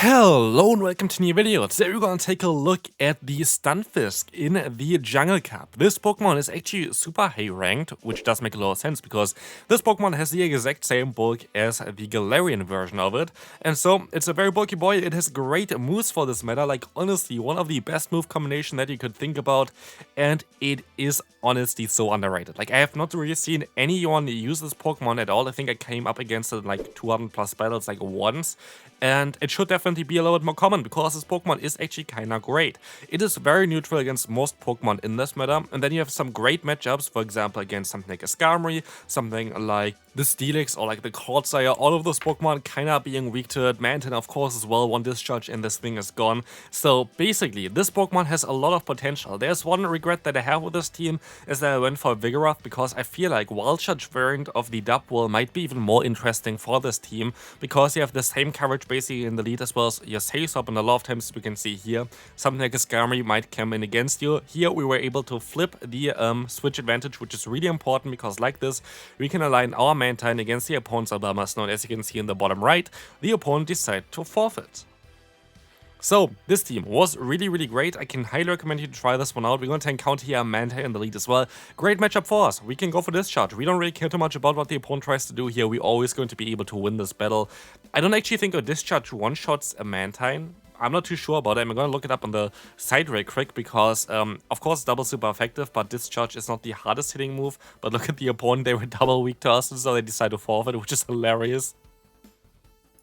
Hello and welcome to a new video. Today we're gonna take a look at the Stunfisk in the Jungle Cup. This Pokemon is actually super high ranked, which does make a lot of sense because this Pokemon has the exact same bulk as the Galarian version of it. And so it's a very bulky boy. It has great moves for this meta, like honestly one of the best move combination that you could think about, and it is honestly so underrated. Like I have not really seen anyone use this Pokemon at all. I think I came up against it in like 200 plus battles like once. And it should definitely be a little bit more common because this Pokemon is actually kinda great. It is very neutral against most Pokemon in this meta, and then you have some great matchups, for example against something like a Skarmory, something like the Steelix or like the Clodsire, all of those Pokemon kinda being weak to it. Mantine of course as well, one discharge and this thing is gone. So basically this Pokemon has a lot of potential. There's one regret that I have with this team is that I went for Vigoroth because I feel like Wild Charge variant of the Dubwool might be even more interesting for this team because you have the same coverage basically in the lead as well as your Safe Swap, and a lot of times we can see here something like a Skarmory might come in against you. Here we were able to flip the switch advantage, which is really important because like this we can align our Mantine against the opponent's Altaria, and as you can see in the bottom right, the opponent decided to forfeit. So this team was really great. I can highly recommend you to try this one out. We're going to encounter here Mantine in the lead as well. Great matchup for us. We can go for discharge. We don't really care too much about what the opponent tries to do here. We're always going to be able to win this battle. I don't actually think a discharge one-shots a Mantine. I'm not too sure about it. I'm going to look it up on the side real quick because, of course, double super effective, but discharge is not the hardest hitting move. But look at the opponent. They were double weak to us, so they decided to forfeit, which is hilarious.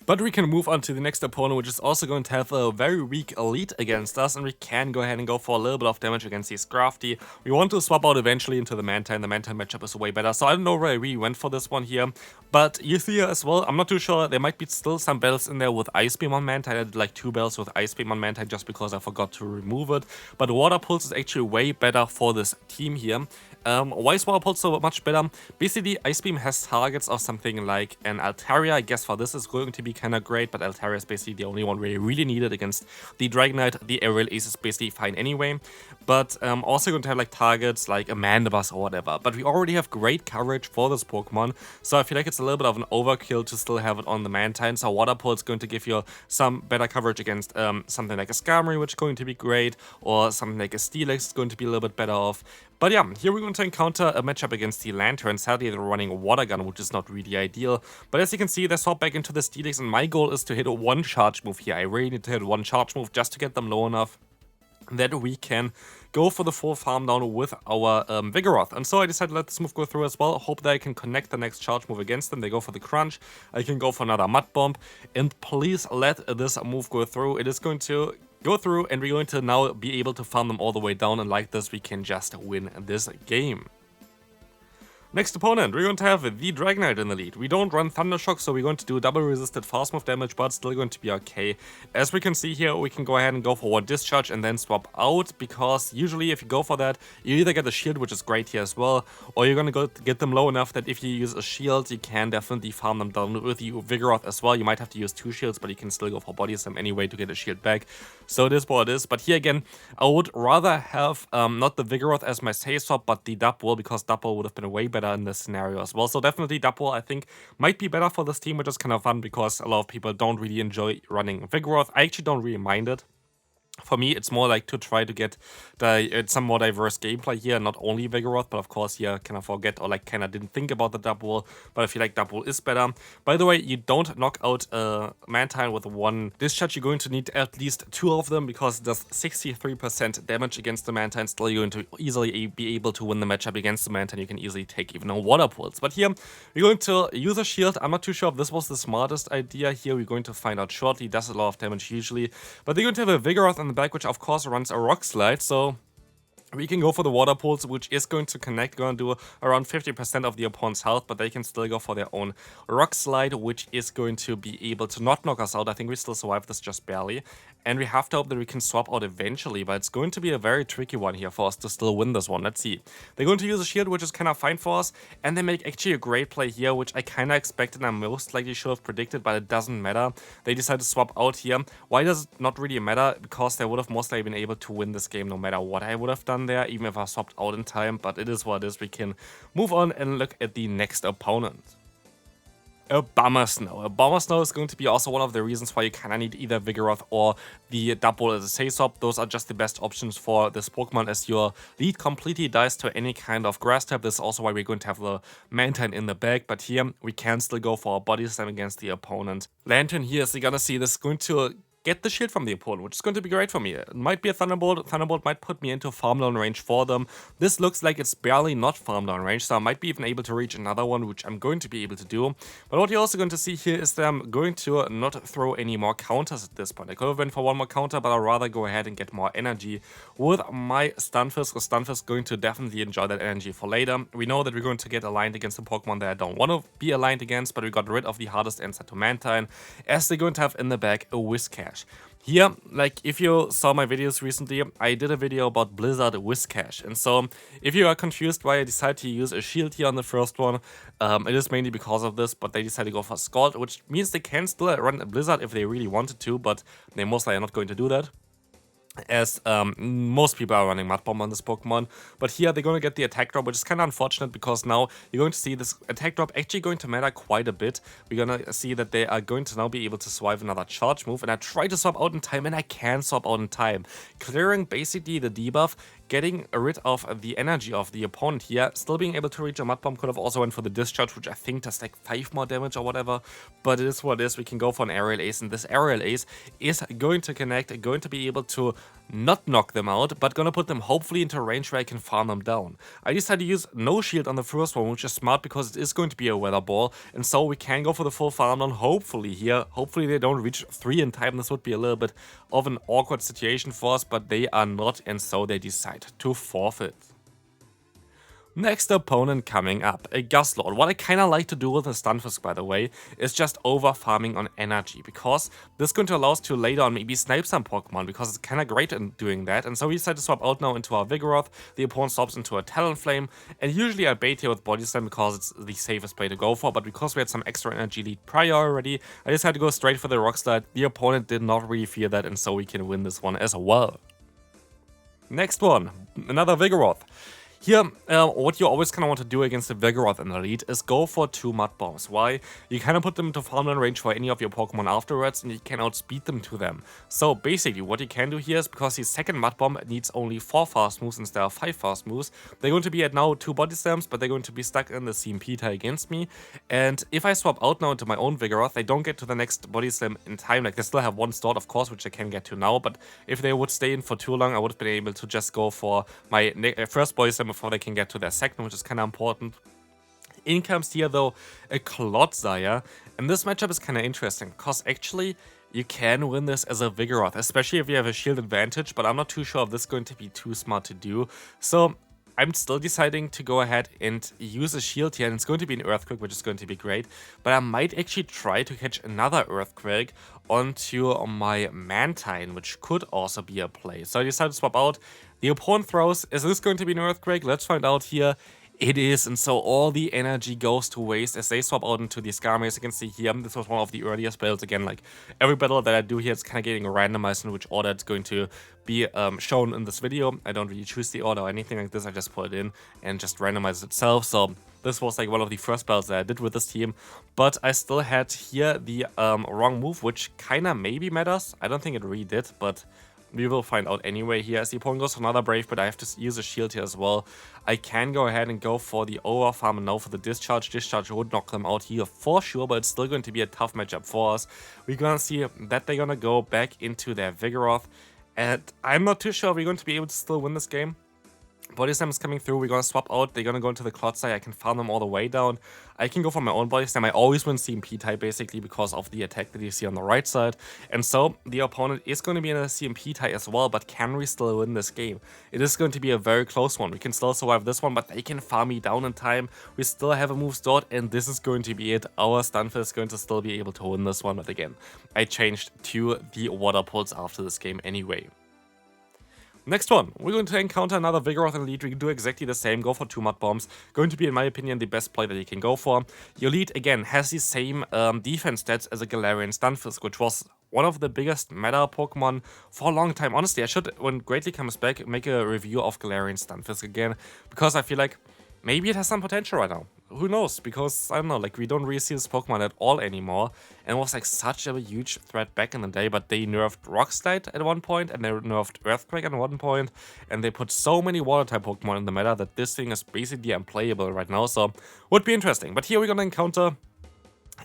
But we can move on to the next opponent, which is also going to have a very weak elite against us, and we can go ahead and go for a little bit of damage against these Crafty. We want to swap out eventually into the Mantine. The Mantine matchup is way better, so I don't know where I really went for this one here. But you see as well, I'm not too sure, there might be still some battles in there with Ice Beam on Mantine. I did like 2 battles with Ice Beam on Mantine just because I forgot to remove it. But Water Pulse is actually way better for this team here. Why is Water Pulse so much better? Basically, Ice Beam has targets of something like an Altaria. I guess for this is going to be kind of great, but Altaria is basically the only one where you really need it against the Dragonite. The Aerial Ace is basically fine anyway, but also going to have like targets like a Mandibuzz or whatever. But we already have great coverage for this Pokemon, so I feel like it's a little bit of an overkill to still have it on the Mantine. So Water Pulse is going to give you some better coverage against something like a Skarmory, which is going to be great, or something like a Steelix is going to be a little bit better off. But yeah, here we're going to encounter a matchup against the Lantern. Sadly, they're running Water Gun, which is not really ideal. But as you can see, they swap back into the Steelix, and my goal is to hit a one charge move here. I really need to hit one charge move just to get them low enough that we can go for the full farm down with our Vigoroth. And so I decided to let this move go through as well. Hope that I can connect the next charge move against them. They go for the Crunch. I can go for another Mud Bomb. And please let this move go through. It is going to go through, and we're going to now be able to farm them all the way down, and like this we can just win this game. Next opponent, we're going to have the Dragonite in the lead. We don't run Thundershock, so we're going to do double resisted fast move damage, but still going to be okay. As we can see here, we can go ahead and go for one discharge and then swap out, because usually if you go for that, you either get a shield, which is great here as well, or you're going to go get them low enough that if you use a shield, you can definitely farm them down with the Vigoroth as well. You might have to use 2 shields, but you can still go for Body Slam anyway to get a shield back. So it is what it is. But here again, I would rather have not the Vigoroth as my Safe Swap, but the Dubwool, because Dubwool would have been way better in this scenario as well. So definitely Dubwool I think might be better for this team, which is kind of fun because a lot of people don't really enjoy running Vigoroth. I actually don't really mind it. For me, it's more like to try to get some more diverse gameplay here, not only Vigoroth, but of course here kind of forget or like kind of didn't think about the Dubwool, but I feel like Dubwool is better. By the way, you don't knock out Mantine with one discharge. You're going to need at least 2 of them because it does 63% damage against the Mantine. Still, you're going to easily be able to win the matchup against the Mantine. You can easily take even a Water Pulse. But here, we're going to use a shield. I'm not too sure if this was the smartest idea here. We're going to find out shortly. It does a lot of damage usually, but they're going to have a Vigoroth on the back, which of course runs a Rock Slide, so we can go for the Water Pulse, which is going to connect, going to do around 50% of the opponent's health, but they can still go for their own Rock Slide, which is going to be able to not knock us out. I think we still survive this just barely. And we have to hope that we can swap out eventually, but it's going to be a very tricky one here for us to still win this one. Let's see. They're going to use a shield, which is kind of fine for us, and they make actually a great play here, which I kind of expected and I most likely should have predicted, but it doesn't matter. They decided to swap out here. Why does it not really matter? Because they would have most likely been able to win this game no matter what I would have done there, even if I swapped out in time, but it is what it is. We can move on and look at the next opponent. a Bomber Snow. A Bomber Snow is going to be also one of the reasons why you kinda need either Vigoroth or the double as a Say Swap. Those are just the best options for this Pokemon, as your lead completely dies to any kind of grass type. This is also why we're going to have the Mantine in the bag, but here we can still go for a Body Slam against the opponent. Lantern here, as you're gonna see, this is going to get the shield from the opponent, which is going to be great for me. It might be a Thunderbolt. Thunderbolt might put me into farm down range for them. This looks like it's barely not farm down range, so I might be even able to reach another one, which I'm going to be able to do. But what you're also going to see here is that I'm going to not throw any more counters at this point. I could have went for one more counter, but I'd rather go ahead and get more energy with my Stunfisk. Stunfisk is going to definitely enjoy that energy for later. We know that we're going to get aligned against a Pokemon that I don't want to be aligned against, but we got rid of the hardest answer to Mantine, as they're going to have in the back a Whiscash. Here, like, if you saw my videos recently, I did a video about Blizzard Whiscash, and so if you are confused why I decided to use a shield here on the first one, it is mainly because of this, but they decided to go for Scald, which means they can still run a Blizzard if they really wanted to, but they most likely are not going to do that, as most people are running Mud Bomb on this Pokemon. But here they're going to get the attack drop, which is kind of unfortunate, because now you're going to see this attack drop actually going to matter quite a bit. We're going to see that they are going to now be able to swipe another charge move, and I try to swap out in time, and I can swap out in time, clearing basically the debuff, getting rid of the energy of the opponent here, still being able to reach a Mud Bomb. Could have also went for the Discharge, which I think does like 5 more damage or whatever, but it is what it is. We can go for an Aerial Ace, and this Aerial Ace is going to connect, going to be able to not knock them out, but gonna put them hopefully into a range where I can farm them down. I decided to use no shield on the first one, which is smart because it is going to be a Weather Ball, and so we can go for the full farm down, hopefully here. Hopefully they don't reach 3 in time. This would be a little bit of an awkward situation for us, but they are not, and so they decide to forfeit. Next opponent coming up, a Guzzlord. What I kind of like to do with the Stunfisk, by the way, is just over farming on energy, because this is going to allow us to later on maybe snipe some Pokemon, because it's kind of great in doing that. And so we decide to swap out now into our Vigoroth. The opponent swaps into a Talonflame, and usually I bait here with Body Slam because it's the safest play to go for, but because we had some extra energy lead prior already, I decided to go straight for the Rock Slide. The opponent did not really fear that, and so we can win this one as well. Next one, another Vigoroth. Here, what you always kind of want to do against the Vigoroth in the lead is go for 2 Mud Bombs. Why? You kind of put them into farmland range for any of your Pokemon afterwards, and you can outspeed them to them. So basically, what you can do here is, because the second Mud Bomb needs only 4 fast moves instead of 5 fast moves, they're going to be at now 2 Body Slams, but they're going to be stuck in the CMP tie against me. And if I swap out now into my own Vigoroth, they don't get to the next Body Slam in time. Like, they still have 1 stored, of course, which I can get to now, but if they would stay in for too long, I would have been able to just go for my first Body Slam before they can get to their second, which is kind of important. In comes here, though, a Clodsire, and this matchup is kind of interesting, because actually you can win this as a Vigoroth, especially if you have a shield advantage, but I'm not too sure if this is going to be too smart to do. So I'm still deciding to go ahead and use a shield here, and it's going to be an Earthquake, which is going to be great, but I might actually try to catch another Earthquake onto my Mantine, which could also be a play. So I decided to swap out. The opponent throws. Is this going to be an Earthquake? Let's find out here. It is, and so all the energy goes to waste as they swap out into the Skarmory. As you can see here, this was one of the earliest battles. Again, like, every battle that I do here, it's kind of getting randomized in which order it's going to be shown in this video. I don't really choose the order or anything like this. I just put it in and just randomize itself. So this was like one of the first battles that I did with this team, but I still had here the wrong move, which kind of maybe matters. I don't think it really did, but we will find out anyway here. As the opponent goes for another Brave, but I have to use a shield here as well. I can go ahead and go for the overfarm and now for the Discharge. Discharge would knock them out here for sure, but it's still going to be a tough matchup for us. We're going to see that they're going to go back into their Vigoroth, and I'm not too sure we're going to be able to still win this game. Body Slam is coming through. We're going to swap out. They're going to go into the Clodsire. I can farm them all the way down. I can go for my own Body Slam. I always win CMP type basically because of the attack that you see on the right side. And so the opponent is going to be in a CMP tie as well, but can we still win this game? It is going to be a very close one. We can still survive this one, but they can farm me down in time. We still have a move stored, and this is going to be it. Our Stunfisk is going to still be able to win this one, but again, I changed to the Water Pulse after this game anyway. Next one, we're going to encounter another Vigoroth in lead. We can do exactly the same, go for 2 Mud Bombs. Going to be, in my opinion, the best play that you can go for. Your lead, again, has the same defense stats as a Galarian Stunfisk, which was one of the biggest meta Pokemon for a long time. Honestly, I should, when Greatly comes back, make a review of Galarian Stunfisk again, because I feel like maybe it has some potential right now. Who knows? Because, I don't know, like, we don't really see this Pokemon at all anymore. And it was, like, such a huge threat back in the day, but they nerfed Rock Slide at one point, and they nerfed Earthquake at one point, and they put so many Water-type Pokemon in the meta that this thing is basically unplayable right now, so would be interesting. But here we're gonna encounter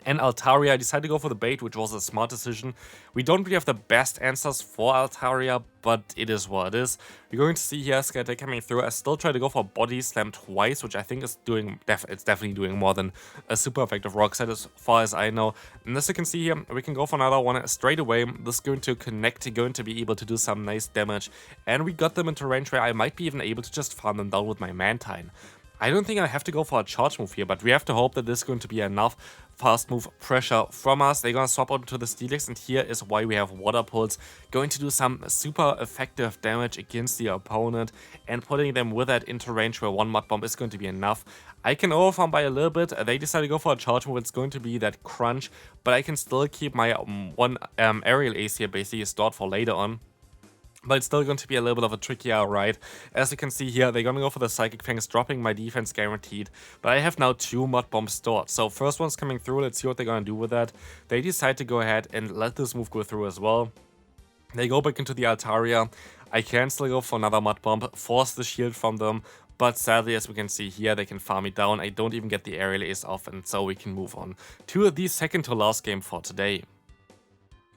and Altaria. I decided to go for the bait, which was a smart decision. We don't really have the best answers for Altaria, but it is what it is. We're going to see here Scatter coming through. I still try to go for Body Slam twice, which I think is doing, it's definitely doing more than a super effective Rock Slide as far as I know. And as you can see here, we can go for another one straight away. This is going to connect, going to be able to do some nice damage. And we got them into range where I might be even able to just farm them down with my Mantine. I don't think I have to go for a charge move here, but we have to hope that this is going to be enough fast move pressure from us. They're going to swap out into the Steelix, and here is why we have Water Pulse, going to do some super effective damage against the opponent, and putting them with that into range where one Mud Bomb is going to be enough. I can overfarm by a little bit. They decide to go for a charge move. It's going to be that Crunch, but I can still keep my one Aerial Ace here basically stored for later on. But it's still going to be a little bit of a trickier ride. As you can see here, they're going to go for the Psychic Fangs, dropping my defense guaranteed. But I have now 2 Mud Bombs stored. So first one's coming through. Let's see what they're going to do with that. They decide to go ahead and let this move go through as well. They go back into the Altaria. I can still go for another Mud Bomb, force the shield from them. But sadly, as we can see here, they can farm me down. I don't even get the Aerial Ace off, and so we can move on to the second to last game for today.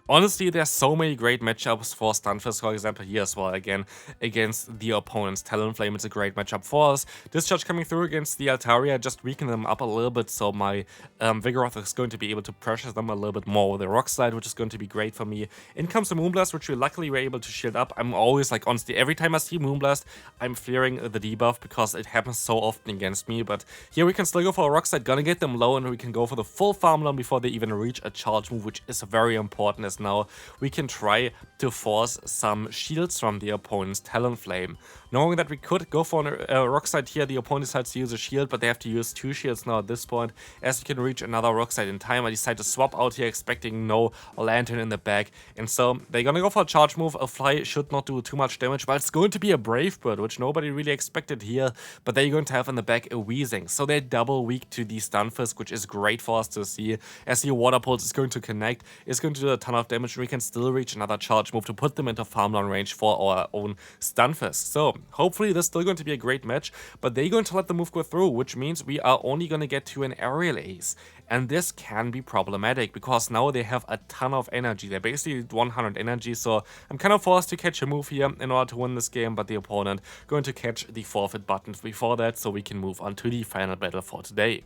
Honestly, there's so many great matchups for Stunfisk, for example, here as well, again, against the opponent's Talonflame. It's a great matchup for us. Discharge coming through against the Altaria, just weaken them up a little bit, so my Vigoroth is going to be able to pressure them a little bit more with a Rock Slide, which is going to be great for me. In comes the Moonblast, which we luckily were able to shield up. I'm always, like, honestly, every time I see Moonblast, I'm fearing the debuff, because it happens so often against me, but here we can still go for a Rock Slide, gonna get them low, and we can go for the full Farmland before they even reach a charge move, which is very important, as now we can try to force some shields from the opponent's Talonflame. Knowing that we could go for a Rock Slide here, the opponent decides to use a shield, but they have to use 2 shields now at this point. As we can reach another Rock Slide in time, I decide to swap out here, expecting no Lantern in the back. And so they're gonna go for a charge move. A Fly should not do too much damage, but it's going to be a Brave Bird, which nobody really expected here. But they're going to have in the back a Weezing. So they're double weak to the Stunfisk, which is great for us to see. As the Water Pulse is going to connect, it's going to do a ton of damage. We can still reach another charge move to put them into farmland range for our own Stunfisk. So hopefully this is still going to be a great match, but they're going to let the move go through, which means we are only going to get to an Aerial Ace. And this can be problematic, because now they have a ton of energy. They're basically 100 energy, so I'm kind of forced to catch a move here in order to win this game, but the opponent going to catch the forfeit button before that, so we can move on to the final battle for today.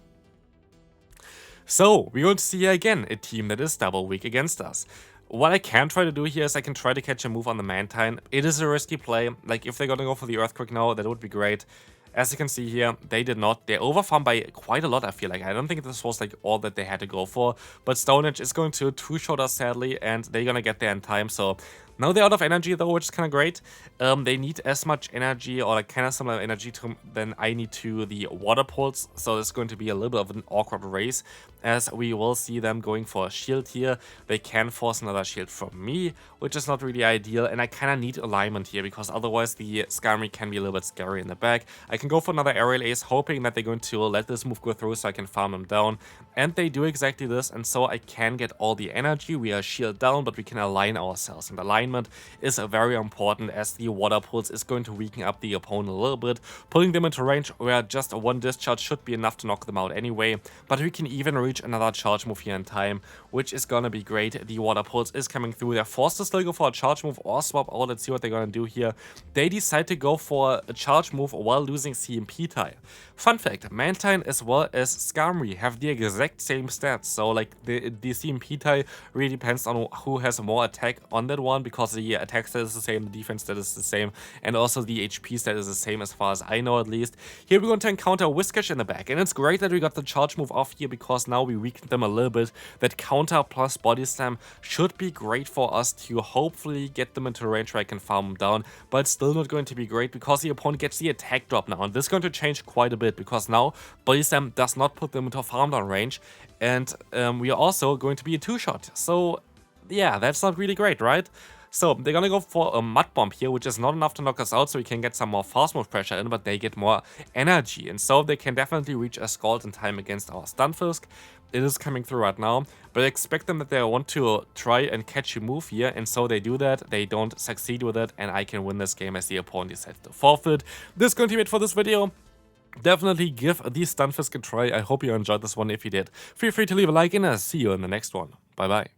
So, we're going to see again a team that is double weak against us. What I can try to do here is I can try to catch a move on the Mantine. It is a risky play. Like, if they're gonna go for the Earthquake now, that would be great. As you can see here, they did not. They overfarmed by quite a lot, I feel like. I don't think this was like all that they had to go for. But Stone Edge is going to two-shot us, sadly, and they're gonna get there in time. So now they're out of energy though, which is kind of great. They need as much energy, or like kind of similar energy to than I need to the Water Pulse. So it's going to be a little bit of an awkward race, as we will see them going for a shield here. They can force another shield from me, which is not really ideal. And I kind of need alignment here, because otherwise the Skarmory can be a little bit scary in the back. I can go for another Aerial Ace, hoping that they're going to let this move go through so I can farm them down. And they do exactly this, and so I can get all the energy. We are shield down, but we can align ourselves. And alignment is very important, as the Water Pulse is going to weaken up the opponent a little bit, putting them into range where just one discharge should be enough to knock them out anyway. But we can even reach another charge move here in time, which is gonna be great. The Water Pulse is coming through. They're forced to still go for a charge move or swap out. Let's see what they're gonna do here. They decide to go for a charge move while losing CMP type. Fun fact, Mantine as well as Skarmory have the exact same stats. So like the CMP type really depends on who has more attack on that one, because the attack stat is the same, the defense stat is the same, and also the HP stat is the same as far as I know at least. Here we're going to encounter Whiscash in the back, and it's great that we got the charge move off here, because now we weakened them a little bit. That counter plus Body Slam should be great for us to hopefully get them into range where I can farm them down, but it's still not going to be great, because the opponent gets the attack drop now, and this is going to change quite a bit, because now Body Slam does not put them into farm down range, and we are also going to be a two-shot. So yeah, that's not really great, right? So they're gonna go for a Mud Bomb here, which is not enough to knock us out, so we can get some more fast move pressure in, but they get more energy, and so they can definitely reach a Scald in time against our Stunfisk. It is coming through right now, but I expect them that they want to try and catch a move here, and so they do that. They don't succeed with it, and I can win this game as the opponent decides to forfeit. This is going to be it for this video. Definitely give the Stunfisk a try. I hope you enjoyed this one. If you did, feel free to leave a like, and I'll see you in the next one. Bye bye.